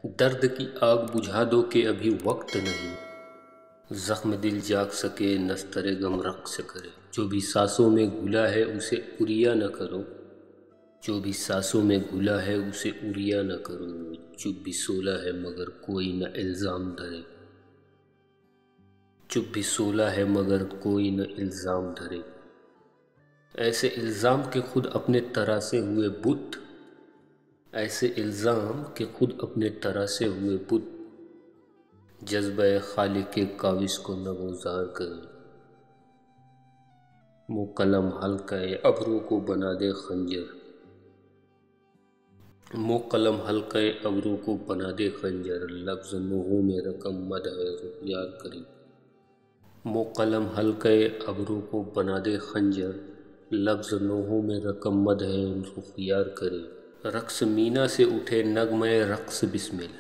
درد کی آگ بجھا دو کہ ابھی وقت نہیں، زخم دل جاگ سکے نستر غم رقص کرے۔ جو بھی سانسوں میں گھلا ہے اسے عریاں نہ کرو، جو بھی سانسوں میں گھلا ہے اسے عریاں نہ کرو۔ چپ بھی سولا ہے مگر کوئی نہ الزام دھرے، چپ بھی سولا ہے مگر کوئی نہ الزام دھرے۔ ایسے الزام کہ خود اپنے تراشے ہوئے بت، ایسے الزام کہ خود اپنے تراشے ہوئے بت، جذبہ خالق کے کاوش کو نگوزار کرے۔ وہ قلم حلقہ ابرو کو بنا دے خنجر، وہ قلم حلقہ ابرو کو بنا دے خنجر، لفظ نوحوں میں رقم مدح رخیار کرے۔ وہ قلم حلقہ ابرو کو بنا دے خنجر، لفظ نوحوں میں رقم مدح رخیار کرے۔ رقص مینا سے اٹھے نغمہ رقص بسمل،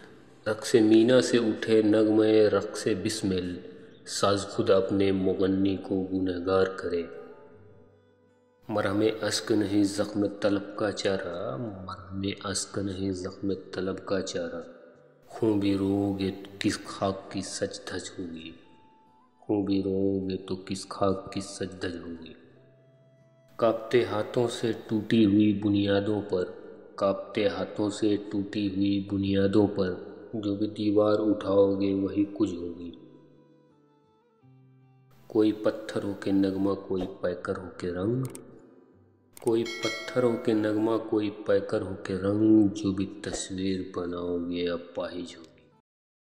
رقص مینا سے اٹھے نغمہ رقص بسمل، ساز خود اپنے مغنی کو گنہگار کرے۔ مرہم اشک نہیں زخم طلب کا چارہ، مرہم اشک نہیں زخم طلب کا چارہ، خوں بھی روؤ گے تو کس خاک کی سج دھج ہوگی، خوں بھی روؤ گے تو کس خاک کی سج دھج ہوگی۔ کانپتے ہاتھوں سے ٹوٹی ہوئی بنیادوں پر، کانپتے ہاتھوں سے ٹوٹی ہوئی بنیادوں پر، جو بھی دیوار اٹھاؤ گے وہی کچھ ہوگی۔ کوئی پتھر ہو کے نغمہ کوئی پیکر ہو کے رنگ، کوئی پتھر ہو کے نغمہ کوئی پیکر ہو کے رنگ، جو بھی تصویر بناؤ گے اپاہج ہوگی۔